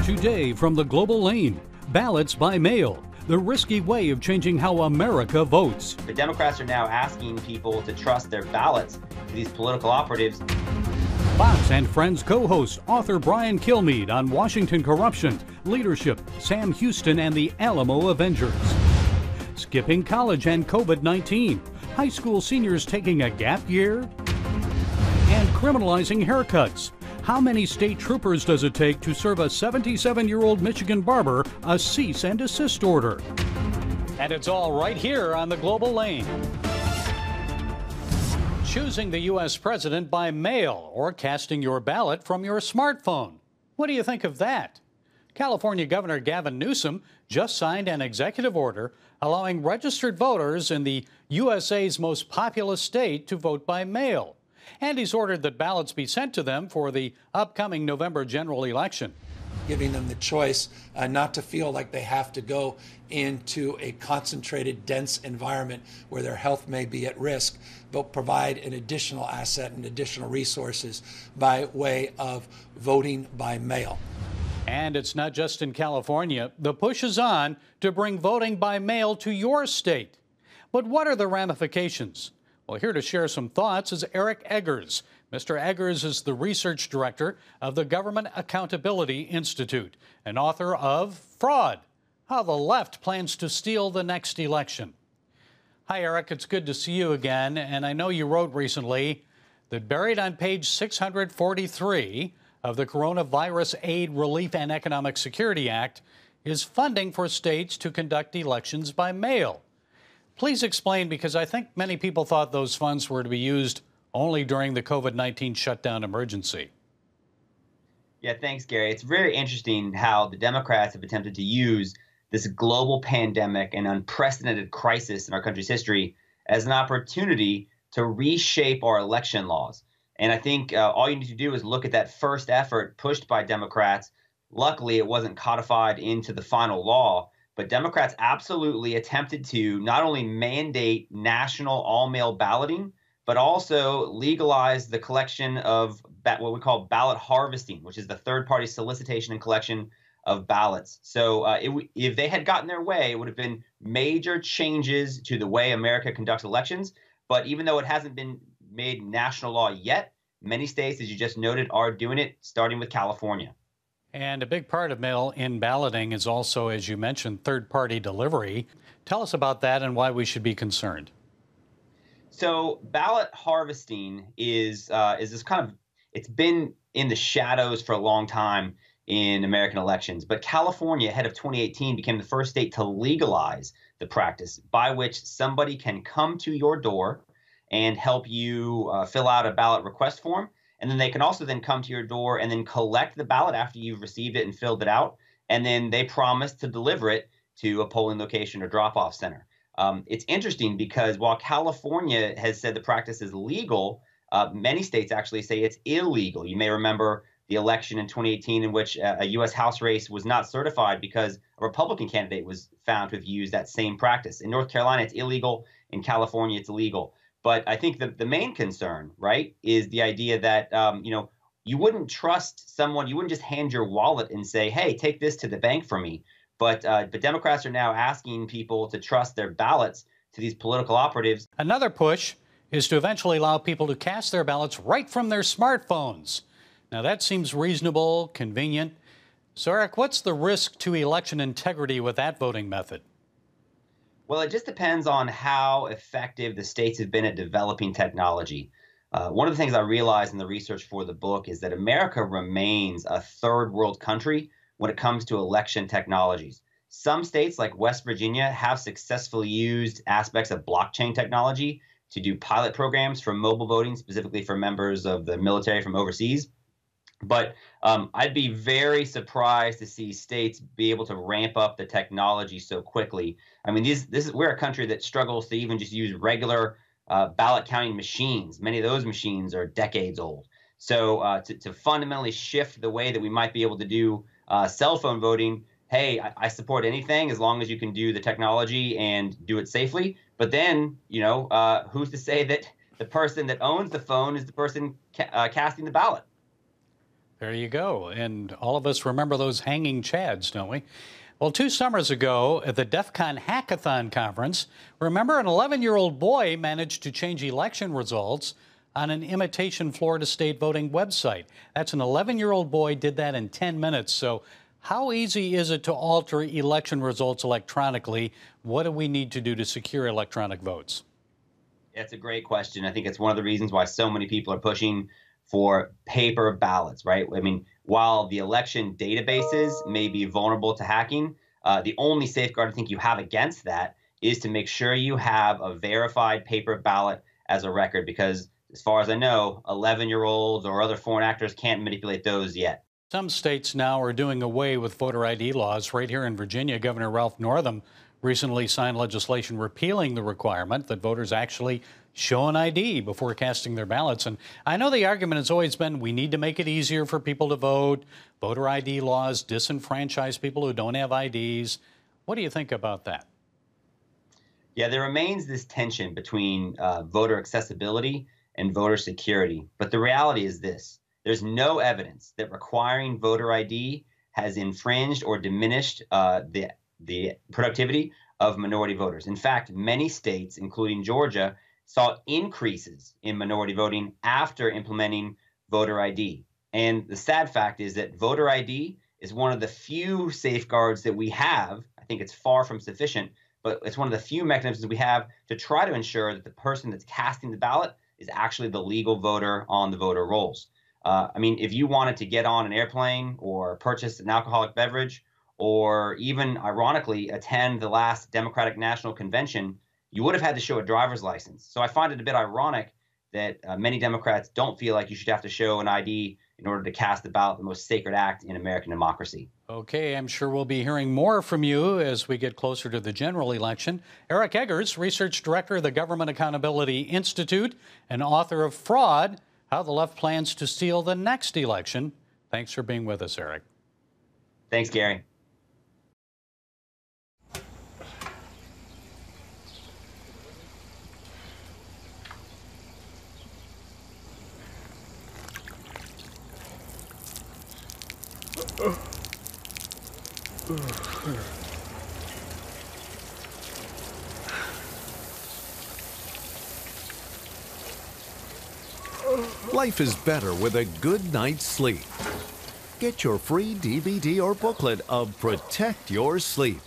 Today from the Global Lane, ballots by mail, the risky way of changing how America votes. The Democrats are now asking people to trust their ballots to these political operatives. Fox and Friends co-host author Brian Kilmeade on Washington corruption, leadership, Sam Houston and the Alamo Avengers. Skipping college and COVID-19, high school seniors taking a gap year, and criminalizing haircuts. How many state troopers does it take to serve a 77-year-old Michigan barber a cease and desist order? And it's all right here on the Global Lane. Choosing the U.S. president by mail or casting your ballot from your smartphone. What do you think of that? California Governor Gavin Newsom just signed an executive order allowing registered voters in the USA's most populous state to vote by mail. And he's ordered that ballots be sent to them for the upcoming November general election. Giving them the choice not to feel like they have to go into a concentrated, dense environment where their health may be at risk, but provide an additional asset and additional resources by way of voting by mail. And it's not just in California. The push is on to bring voting by mail to your state. But what are the ramifications? Well, here to share some thoughts is Eric Eggers. Mr. Eggers is the research director of the Government Accountability Institute and author of Fraud: How the Left Plans to Steal the Next Election. Hi, Eric. It's good to see you again. And I know you wrote recently that buried on page 643 of the Coronavirus Aid, Relief, and Economic Security Act is funding for states to conduct elections by mail. Please explain, because I think many people thought those funds were to be used only during the COVID-19 shutdown emergency. Yeah, thanks, Gary. It's very interesting how the Democrats have attempted to use this global pandemic and unprecedented crisis in our country's history as an opportunity to reshape our election laws. And I think all you need to do is look at that first effort pushed by Democrats. Luckily, it wasn't codified into the final law. But Democrats absolutely attempted to not only mandate national all-mail balloting, but also legalize the collection of what we call ballot harvesting, which is the third-party solicitation and collection of ballots. So if they had gotten their way, it would have been major changes to the way America conducts elections. But even though it hasn't been made national law yet, many states, as you just noted, are doing it, starting with California. And a big part of mail-in balloting is also, as you mentioned, third-party delivery. Tell us about that and why we should be concerned. So ballot harvesting is this kind of, it's been in the shadows for a long time in American elections. But California, ahead of 2018, became the first state to legalize the practice by which somebody can come to your door and help you fill out a ballot request form. And then they can also then come to your door and then collect the ballot after you've received it and filled it out. And then they promise to deliver it to a polling location or drop-off center. It's interesting because while California has said the practice is legal, many states actually say it's illegal. You may remember the election in 2018 in which a U.S. House race was not certified because a Republican candidate was found to have used that same practice. In North Carolina, it's illegal. In California, it's illegal. But I think the main concern, right, is the idea that, you wouldn't trust someone. You wouldn't just hand your wallet and say, hey, take this to the bank for me. But Democrats are now asking people to trust their ballots to these political operatives. Another push is to eventually allow people to cast their ballots right from their smartphones. Now, that seems reasonable, convenient. So, Eric, what's the risk to election integrity with that voting method? Well, it just depends on how effective the states have been at developing technology. One of the things I realized in the research for the book is that America remains a third world country when it comes to election technologies. Some states, like West Virginia, have successfully used aspects of blockchain technology to do pilot programs for mobile voting, specifically for members of the military from overseas. But I'd be very surprised to see states be able to ramp up the technology so quickly. I mean, we're a country that struggles to even just use regular ballot counting machines. Many of those machines are decades old. So to fundamentally shift the way that we might be able to do cell phone voting, hey, I support anything as long as you can do the technology and do it safely. But then, who's to say that the person that owns the phone is the person casting the ballot? There you go. And all of us remember those hanging chads, don't we? Well, 2 summers ago at the DEF CON Hackathon conference, remember an 11-year-old boy managed to change election results on an imitation Florida state voting website. That's an 11-year-old boy did that in 10 minutes. So how easy is it to alter election results electronically? What do we need to do to secure electronic votes? It's a great question. I think it's one of the reasons why so many people are pushing for paper ballots, right? I mean, while the election databases may be vulnerable to hacking, the only safeguard I think you have against that is to make sure you have a verified paper ballot as a record, because as far as I know, 11-year-olds or other foreign actors can't manipulate those yet. Some states now are doing away with voter ID laws. Right here in Virginia, Governor Ralph Northam recently signed legislation repealing the requirement that voters actually show an ID before casting their ballots. And I know the argument has always been we need to make it easier for people to vote. Voter ID laws disenfranchise people who don't have IDs. What do you think about that? Yeah, there remains this tension between voter accessibility and voter security. But the reality is this. There's no evidence that requiring voter ID has infringed or diminished the productivity of minority voters. In fact, many states, including Georgia, saw increases in minority voting after implementing voter ID. And the sad fact is that voter ID is one of the few safeguards that we have. I think it's far from sufficient, but it's one of the few mechanisms we have to try to ensure that the person that's casting the ballot is actually the legal voter on the voter rolls. I mean, if you wanted to get on an airplane or purchase an alcoholic beverage, or even, ironically, attend the last Democratic National Convention, you would have had to show a driver's license. So I find it a bit ironic that many Democrats don't feel like you should have to show an ID in order to cast the ballot, the most sacred act in American democracy. Okay, I'm sure we'll be hearing more from you as we get closer to the general election. Eric Eggers, Research Director of the Government Accountability Institute and author of Fraud, How the Left Plans to Steal the Next Election. Thanks for being with us, Eric. Thanks, Gary. Life is better with a good night's sleep. Get your free DVD or booklet of Protect Your Sleep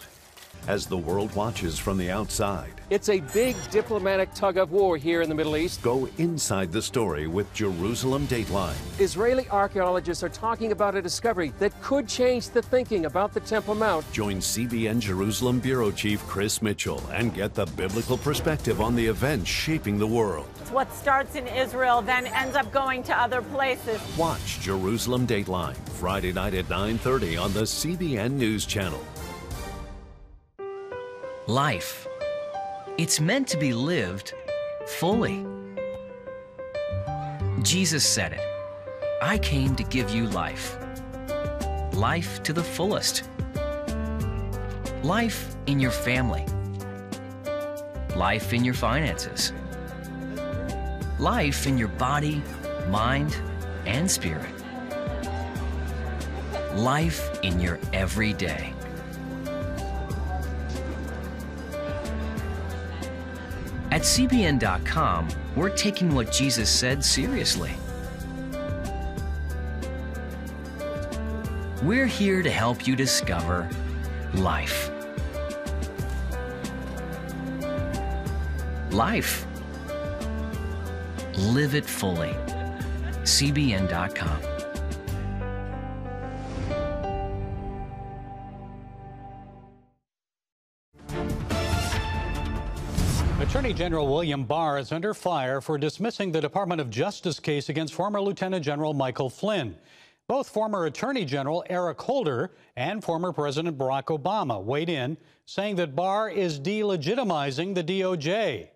as the world watches from the outside. It's a big diplomatic tug of war here in the Middle East. Go inside the story with Jerusalem Dateline. Israeli archaeologists are talking about a discovery that could change the thinking about the Temple Mount. Join CBN Jerusalem Bureau Chief Chris Mitchell and get the biblical perspective on the events shaping the world. What starts in Israel then ends up going to other places. Watch Jerusalem Dateline Friday night at 9:30 on the CBN News Channel. Life. It's meant to be lived fully. Jesus said it. I came to give you life. Life to the fullest. Life in your family. Life in your finances. Life in your body, mind, and spirit. Life in your everyday. At CBN.com, we're taking what Jesus said seriously. We're here to help you discover life. Life. Live it fully. CBN.com. Attorney General William Barr is under fire for dismissing the Department of Justice case against former Lieutenant General Michael Flynn. Both former Attorney General Eric Holder and former President Barack Obama weighed in, saying that Barr is delegitimizing the DOJ.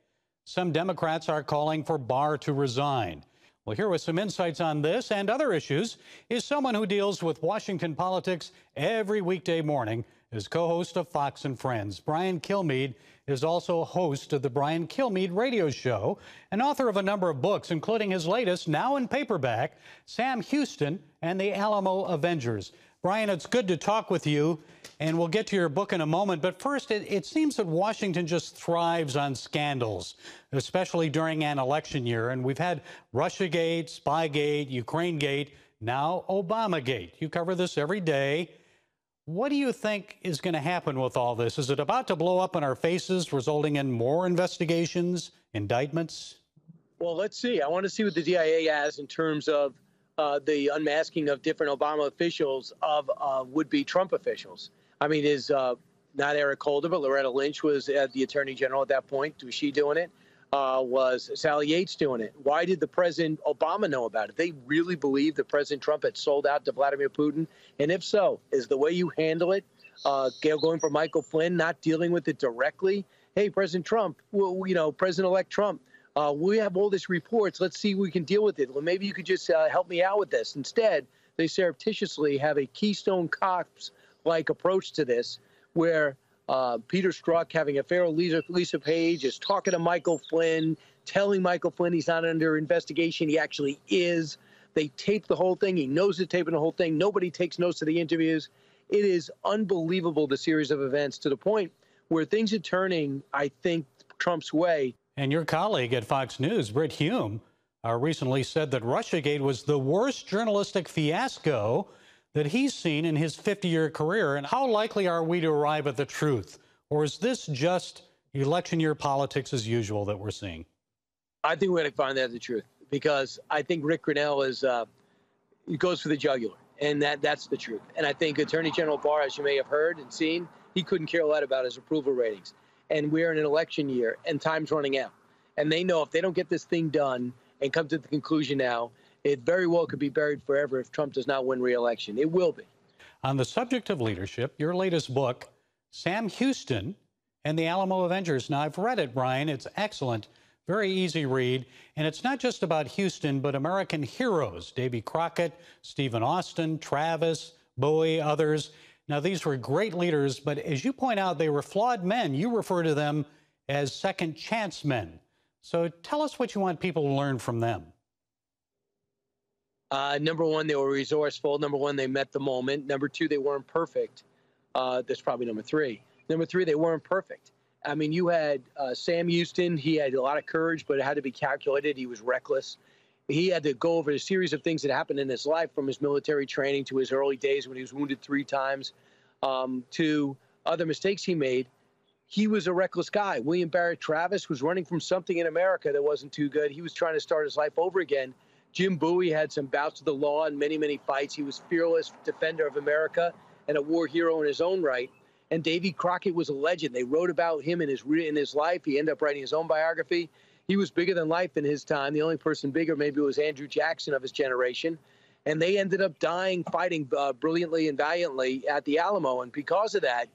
Some Democrats are calling for Barr to resign. Well, here with some insights on this and other issues is someone who deals with Washington politics every weekday morning is co-host of Fox and Friends. Brian Kilmeade is also host of the Brian Kilmeade Radio Show and author of a number of books, including his latest, now in paperback, Sam Houston and the Alamo Avengers. Brian, it's good to talk with you, and we'll get to your book in a moment. But first, it seems that Washington just thrives on scandals, especially during an election year. And we've had Russiagate, Spygate, Ukrainegate, now Obamagate. You cover this every day. What do you think is going to happen with all this? Is it about to blow up in our faces, resulting in more investigations, indictments? Well, let's see. I want to see what the DIA has in terms of the unmasking of different Obama officials of would-be Trump officials. I mean, is not Eric Holder, but Loretta Lynch was the Attorney General at that point. Was she doing it? Was Sally Yates doing it? Why did the President Obama know about it? They really believe that President Trump had sold out to Vladimir Putin? And if so, is the way you handle it, going for Michael Flynn, not dealing with it directly? Hey, President Trump, well, President-elect Trump, we have all these reports. Let's see if we can deal with it. Well, maybe you could just help me out with this. Instead, they surreptitiously have a Keystone Cops-like approach to this, where Peter Strzok, having a fair Lisa Page, is talking to Michael Flynn, telling Michael Flynn he's not under investigation. He actually is. They tape the whole thing. He knows they're taping the whole thing. Nobody takes notes of the interviews. It is unbelievable, the series of events, to the point where things are turning, I think, Trump's way. And your colleague at Fox News, Brit Hume, recently said that Russiagate was the worst journalistic fiasco that he's seen in his 50-year career. And how likely are we to arrive at the truth? Or is this just election year politics as usual that we're seeing? I think we're going to find out the truth, because I think Rick Grinnell he goes for the jugular, and that's the truth. And I think Attorney General Barr, as you may have heard and seen, he couldn't care less about his approval ratings. And we're in an election year, and time's running out. And they know if they don't get this thing done and come to the conclusion now, it very well could be buried forever if Trump does not win re-election. It will be. On the subject of leadership, your latest book, Sam Houston and the Alamo Avengers. Now, I've read it, Brian. It's excellent, very easy read. And it's not just about Houston, but American heroes, Davy Crockett, Stephen Austin, Travis, Bowie, others. Now, these were great leaders, but as you point out, they were flawed men. You refer to them as second chance men. So tell us what you want people to learn from them. Number one, they were resourceful. Number one, they met the moment. Number two, they weren't perfect. That's probably number three. Number three, they weren't perfect. I mean, you had Sam Houston. He had a lot of courage, but it had to be calculated. He was reckless. He had to go over a series of things that happened in his life, from his military training to his early days when he was wounded 3 times, to other mistakes he made. He was a reckless guy. William Barrett Travis was running from something in America that wasn't too good. He was trying to start his life over again. Jim Bowie had some bouts with the law and many, many fights. He was a fearless defender of America and a war hero in his own right. And Davy Crockett was a legend. They wrote about him in his life. He ended up writing his own biography. He was bigger than life in his time. The only person bigger maybe was Andrew Jackson of his generation. And they ended up dying fighting brilliantly and valiantly at the Alamo. And because of that,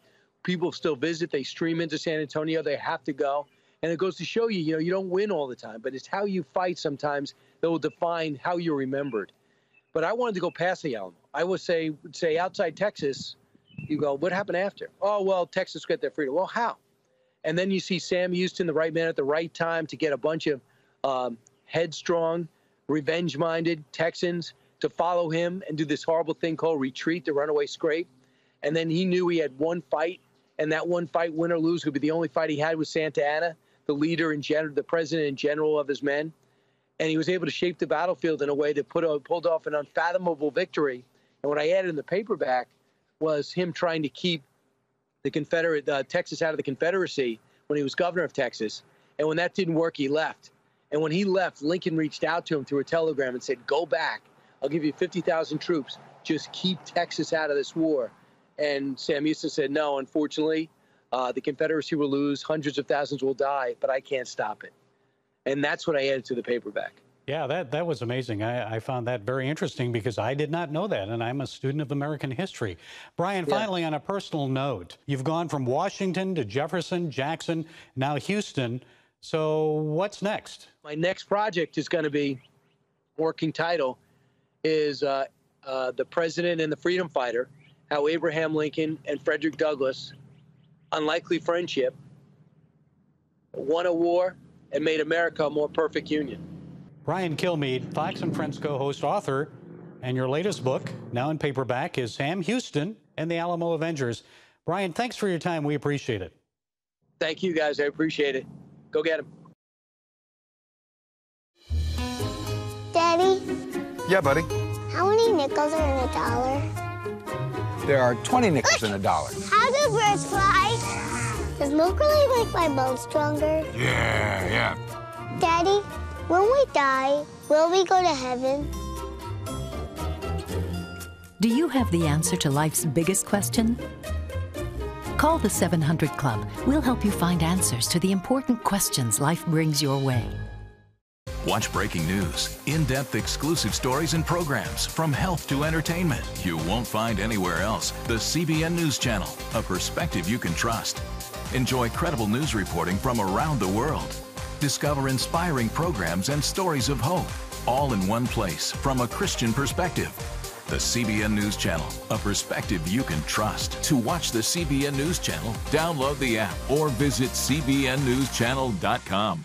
people still visit. They stream into San Antonio. They have to go. And it goes to show you, you don't win all the time, but it's how you fight sometimes that will define how you're remembered. But I wanted to go past the Alamo. I would say outside Texas, you go, what happened after? Oh, well, Texas got their freedom. Well, how? And then you see Sam Houston, the right man at the right time, to get a bunch of headstrong, revenge-minded Texans to follow him and do this horrible thing called retreat, the runaway scrape. And then he knew he had one fight, and that one fight, win or lose, would be the only fight he had with Santa Anna, the leader in general, the president in general of his men. And he was able to shape the battlefield in a way that pulled off an unfathomable victory. And what I added in the paperback was him trying to keep the Texas out of the Confederacy when he was governor of Texas. And when that didn't work, he left. And when he left, Lincoln reached out to him through a telegram and said, go back. I'll give you 50,000 troops. Just keep Texas out of this war. And Sam Houston said, no, unfortunately, the Confederacy will lose. Hundreds of thousands will die, but I can't stop it. And that's what I added to the paperback. Yeah, that was amazing. I found that very interesting because I did not know that, and I'm a student of American history. Brian, finally, on a personal note, you've gone from Washington to Jefferson, Jackson, now Houston. So what's next? My next project is going to be, working title, is The President and the Freedom Fighter. how Abraham Lincoln and Frederick Douglass, unlikely friendship, won a war and made America a more perfect union. Brian Kilmeade, Fox and Friends co-host, author, and your latest book, now in paperback, is Sam Houston and the Alamo Avengers. Brian, thanks for your time. We appreciate it. Thank you, guys. I appreciate it. Go get him. Daddy? Yeah, buddy? How many nickels are in a dollar? There are 20 nickels in a dollar. How do birds fly? Does milk really make my bones stronger? Yeah. Daddy, when we die, will we go to heaven? Do you have the answer to life's biggest question? Call the 700 Club. We'll help you find answers to the important questions life brings your way. Watch breaking news, in-depth exclusive stories and programs from health to entertainment you won't find anywhere else. The CBN News Channel, a perspective you can trust. Enjoy credible news reporting from around the world. Discover inspiring programs and stories of hope, all in one place from a Christian perspective. The CBN News Channel, a perspective you can trust. To watch the CBN News Channel, download the app or visit cbnnewschannel.com.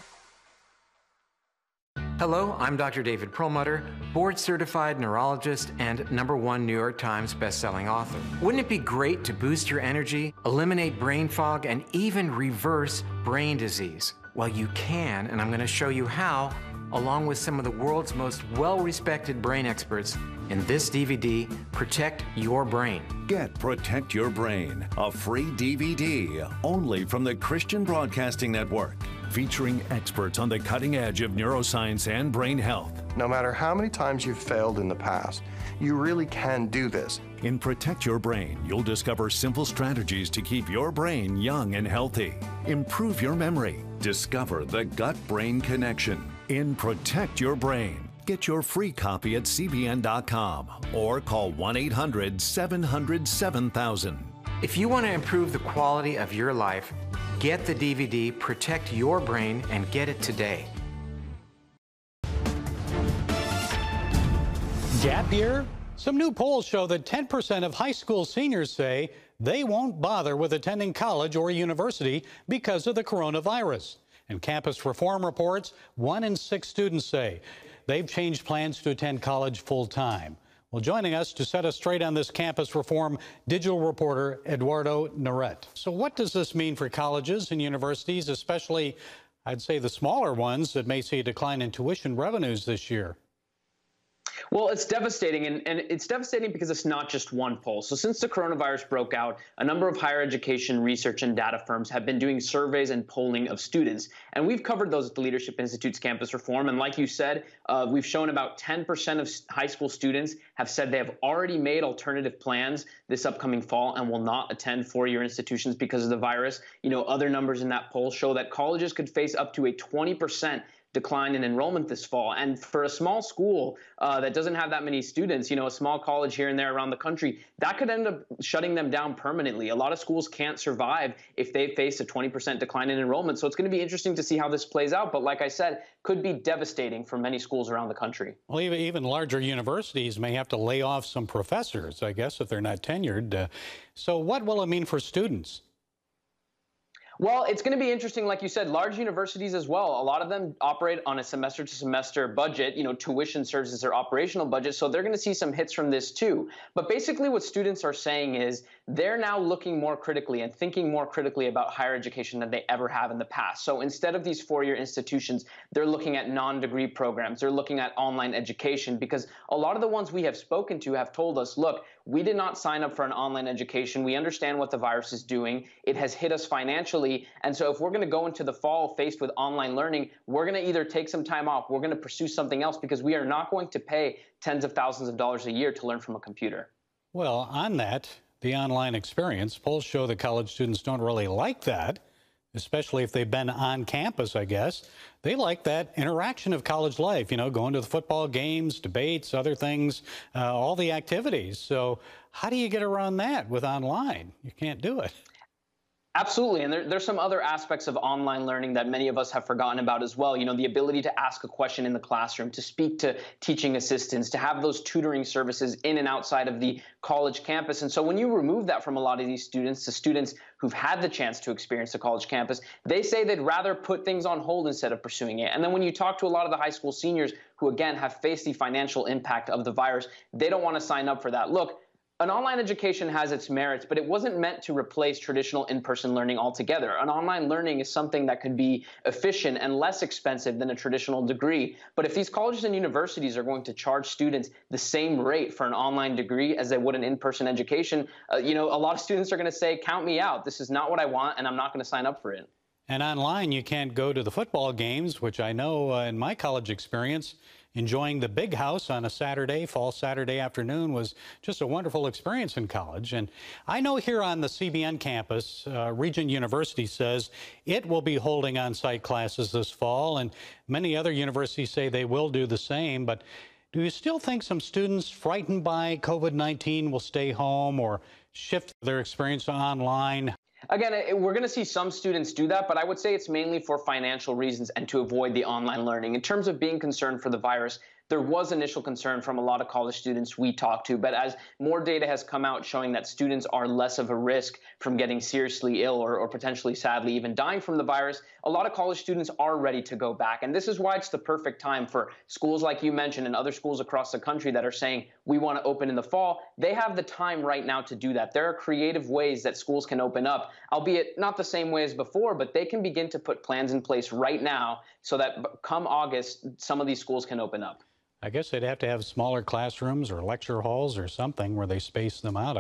Hello, I'm Dr. David Perlmutter, board-certified neurologist and #1 New York Times bestselling author. Wouldn't it be great to boost your energy, eliminate brain fog, and even reverse brain disease? Well, you can, and I'm going to show you how, along with some of the world's most well-respected brain experts, in this DVD, Protect Your Brain. Get Protect Your Brain, a free DVD only from the Christian Broadcasting Network, featuring experts on the cutting edge of neuroscience and brain health. No matter how many times you've failed in the past, you really can do this. In Protect Your Brain, you'll discover simple strategies to keep your brain young and healthy. Improve your memory. Discover the gut-brain connection. In Protect Your Brain. Get your free copy at cbn.com or call 1-800-700-7000. If you want to improve the quality of your life, get the DVD Protect Your Brain and get it today. Gap year? Some new polls show that 10% of high school seniors say they won't bother with attending college or university because of the coronavirus. And Campus Reform reports 1 in 6 students say they've changed plans to attend college full-time. Well, joining us to set us straight on this campus reform, digital reporter Eduardo Naret. So what does this mean for colleges and universities, especially, I'd say, the smaller ones that may see a decline in tuition revenues this year? Well, it's devastating, and it's devastating because it's not just one poll. So since the coronavirus broke out, a number of higher education research and data firms have been doing surveys and polling of students. And we've covered those at the Leadership Institute's Campus Reform. And like you said, we've shown about 10% of high school students have said they have already made alternative plans this upcoming fall and will not attend four-year institutions because of the virus. You know, other numbers in that poll show that colleges could face up to a 20% decline in enrollment this fall. And for a small school that doesn't have that many students, you know, a small college here and there around the country, that could end up shutting them down permanently. A lot of schools can't survive if they face a 20% decline in enrollment. So it's going to be interesting to see how this plays out. But like I said, could be devastating for many schools around the country. Well, even larger universities may have to lay off some professors, I guess, if they're not tenured. So what will it mean for students? Well, it's going to be interesting, like you said, large universities as well. A lot of them operate on a semester-to-semester budget. You know, tuition serves as their operational budget, so they're going to see some hits from this too. But basically what students are saying is they're now looking more critically and thinking more critically about higher education than they ever have in the past. So instead of these four-year institutions, they're looking at non-degree programs. They're looking at online education because a lot of the ones we have spoken to have told us, look, we did not sign up for an online education. We understand what the virus is doing. It has hit us financially. And so if we're going to go into the fall faced with online learning, we're going to either take some time off, we're going to pursue something else because we are not going to pay tens of thousands of dollars a year to learn from a computer. Well, on that, the online experience, polls show that college students don't really like that, especially if they've been on campus, I guess. They like that interaction of college life, you know, going to the football games, debates, other things, all the activities. So how do you get around that with online? You can't do it. Absolutely. And there's some other aspects of online learning that many of us have forgotten about as well. You know, the ability to ask a question in the classroom, to speak to teaching assistants, to have those tutoring services in and outside of the college campus. And so when you remove that from a lot of these students, the students who've had the chance to experience the college campus, they say they'd rather put things on hold instead of pursuing it. And then when you talk to a lot of the high school seniors who, again, have faced the financial impact of the virus, they don't want to sign up for that. Look, an online education has its merits, but it wasn't meant to replace traditional in-person learning altogether. An online learning is something that could be efficient and less expensive than a traditional degree. But if these colleges and universities are going to charge students the same rate for an online degree as they would an in-person education, you know, a lot of students are going to say, count me out. This is not what I want, and I'm not going to sign up for it. And online, you can't go to the football games, which I know in my college experience, enjoying the big house on a Saturday, fall Saturday afternoon was just a wonderful experience in college. And I know here on the CBN campus, Regent University says it will be holding on-site classes this fall, and many other universities say they will do the same. But do you still think some students frightened by COVID-19 will stay home or shift their experience to online? Again, we're going to see some students do that, but I would say it's mainly for financial reasons and to avoid the online learning. In terms of being concerned for the virus, there was initial concern from a lot of college students we talked to, but as more data has come out showing that students are less of a risk from getting seriously ill or potentially, sadly, even dying from the virus, a lot of college students are ready to go back. And this is why it's the perfect time for schools like you mentioned and other schools across the country that are saying we want to open in the fall. They have the time right now to do that. There are creative ways that schools can open up, albeit not the same way as before, but they can begin to put plans in place right now so that come August, some of these schools can open up. I guess they'd have to have smaller classrooms or lecture halls or something where they space them out.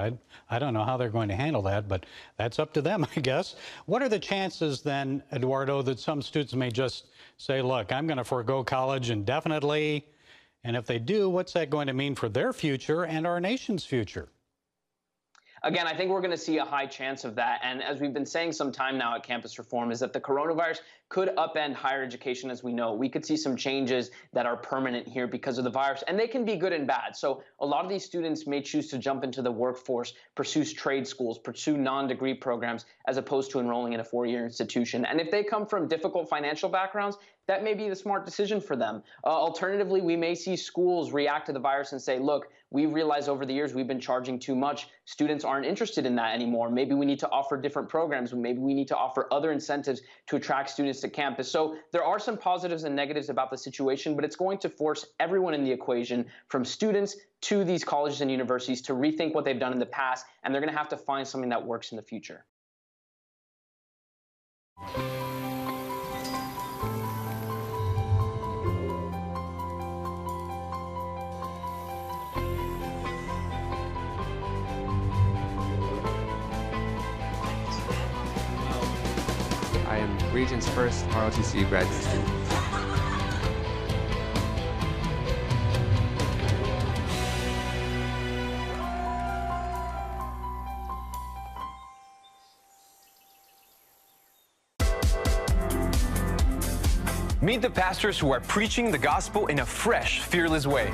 I don't know how they're going to handle that, but that's up to them, I guess. What are the chances then, Eduardo, that some students may just say, look, I'm going to forego college indefinitely? And if they do, what's that going to mean for their future and our nation's future? Again, I think we're going to see a high chance of that. And as we've been saying some time now at Campus Reform is that the coronavirus could upend higher education as we know. We could see some changes that are permanent here because of the virus, and they can be good and bad. So a lot of these students may choose to jump into the workforce, pursue trade schools, pursue non-degree programs, as opposed to enrolling in a four-year institution. And if they come from difficult financial backgrounds, that may be the smart decision for them. Alternatively, we may see schools react to the virus and say, look, we realize over the years we've been charging too much. Students aren't interested in that anymore. Maybe we need to offer different programs. Maybe we need to offer other incentives to attract students to campus. So there are some positives and negatives about the situation, but it's going to force everyone in the equation, from students to these colleges and universities, to rethink what they've done in the past, and they're going to have to find something that works in the future. I am Regent's first ROTC graduate student. Meet the pastors who are preaching the gospel in a fresh, fearless way.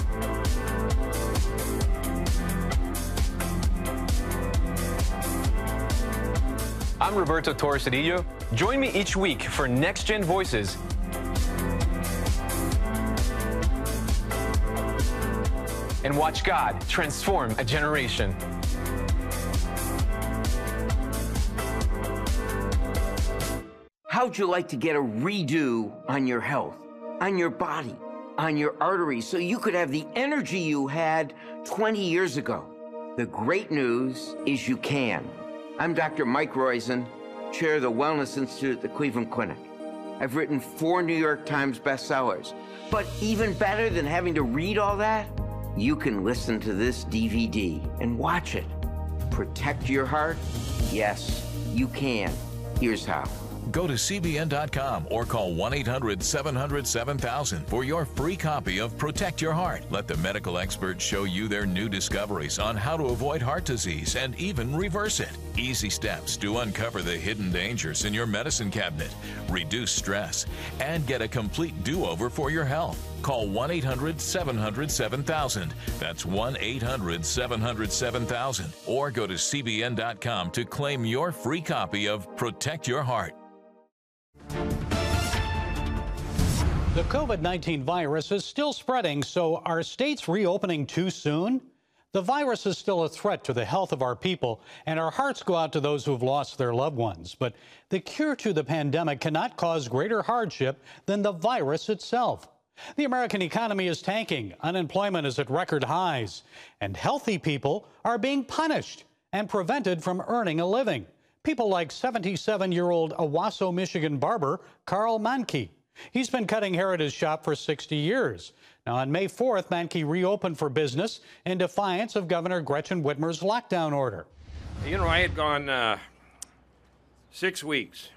I'm Roberto Torres-Cedillo. Join me each week for Next Gen Voices. And watch God transform a generation. How'd you like to get a redo on your health, on your body, on your arteries, so you could have the energy you had 20 years ago? The great news is you can. I'm Dr. Mike Roizen, chair of the Wellness Institute at the Cleveland Clinic. I've written 4 New York Times bestsellers. But even better than having to read all that, you can listen to this DVD and watch it. Protect your heart? Yes, you can. Here's how. Go to CBN.com or call 1-800-700-7000 for your free copy of Protect Your Heart. Let the medical experts show you their new discoveries on how to avoid heart disease and even reverse it. Easy steps to uncover the hidden dangers in your medicine cabinet, reduce stress, and get a complete do-over for your health. Call 1-800-700-7000. That's 1-800-700-7000. Or go to CBN.com to claim your free copy of Protect Your Heart. The COVID-19 virus is still spreading, so are states reopening too soon? The virus is still a threat to the health of our people, and our hearts go out to those who have lost their loved ones. But the cure to the pandemic cannot cause greater hardship than the virus itself. The American economy is tanking, unemployment is at record highs, and healthy people are being punished and prevented from earning a living. People like 77-year-old Owasso, Michigan barber Carl Mahnke. He's been cutting hair at his shop for 60 years. Now, on May 4th, Mahnke reopened for business in defiance of Governor Gretchen Whitmer's lockdown order. You know, I had gone 6 weeks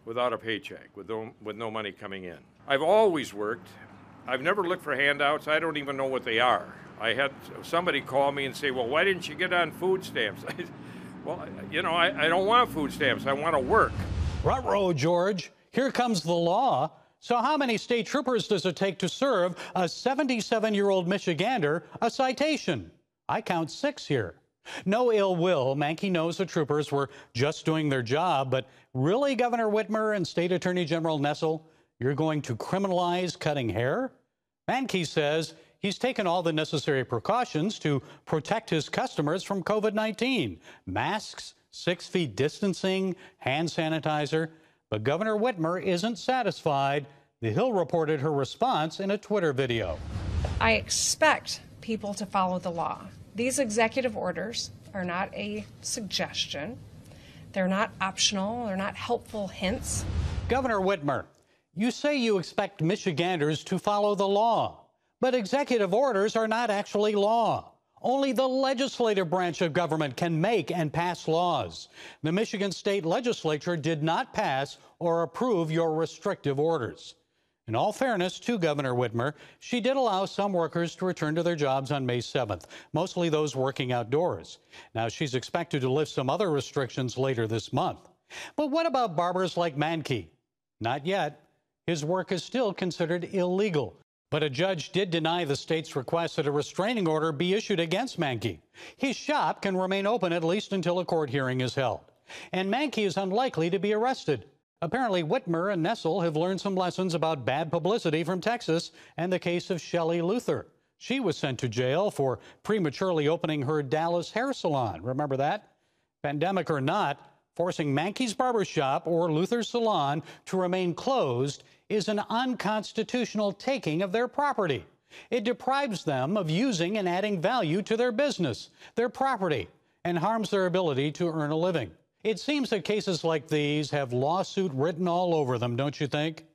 without a paycheck, with no money coming in. I've always worked. I've never looked for handouts. I don't even know what they are. I had somebody call me and say, well, why didn't you get on food stamps? Well, you know, I don't want food stamps. I want to work. Ruh-roh, George. Here comes the law. So how many state troopers does it take to serve a 77-year-old Michigander a citation? I count 6 here. No ill will. Mahnke knows the troopers were just doing their job. But really, Governor Whitmer and State Attorney General Nessel, you're going to criminalize cutting hair? Mahnke says he's taken all the necessary precautions to protect his customers from COVID-19. Masks, 6 feet distancing, hand sanitizer. But Governor Whitmer isn't satisfied. The Hill reported her response in a Twitter video. I expect people to follow the law. These executive orders are not a suggestion. They're not optional. They're not helpful hints. Governor Whitmer, you say you expect Michiganders to follow the law, but executive orders are not actually law. Only the legislative branch of government can make and pass laws. The Michigan State Legislature did not pass or approve your restrictive orders. In all fairness to Governor Whitmer, she did allow some workers to return to their jobs on May 7th, mostly those working outdoors. Now, she's expected to lift some other restrictions later this month. But what about barbers like Mahnke? Not yet. His work is still considered illegal. But a judge did deny the state's request that a restraining order be issued against Mahnke. His shop can remain open at least until a court hearing is held. And Mahnke is unlikely to be arrested. Apparently, Whitmer and Nessel have learned some lessons about bad publicity from Texas and the case of Shelley Luther. She was sent to jail for prematurely opening her Dallas hair salon. Remember that? Pandemic or not, forcing Mahnke's barbershop or Luther's salon to remain closed is an unconstitutional taking of their property. It deprives them of using and adding value to their business, their property, and harms their ability to earn a living. It seems that cases like these have lawsuit written all over them, don't you think?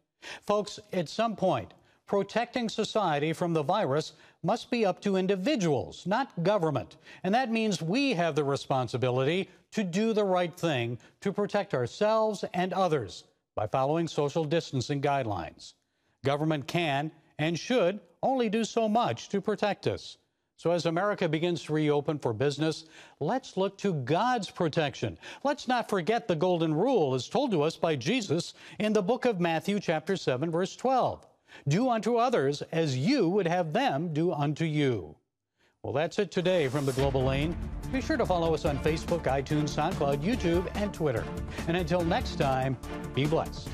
Folks, at some point, protecting society from the virus must be up to individuals, not government. And that means we have the responsibility to do the right thing to protect ourselves and others by following social distancing guidelines. Government can and should only do so much to protect us. So as America begins to reopen for business, let's look to God's protection. Let's not forget the golden rule as told to us by Jesus in the book of Matthew, chapter 7, verse 12. Do unto others as you would have them do unto you. Well, that's it today from the Global Lane. Be sure to follow us on Facebook, iTunes, SoundCloud, YouTube, and Twitter. And until next time, be blessed.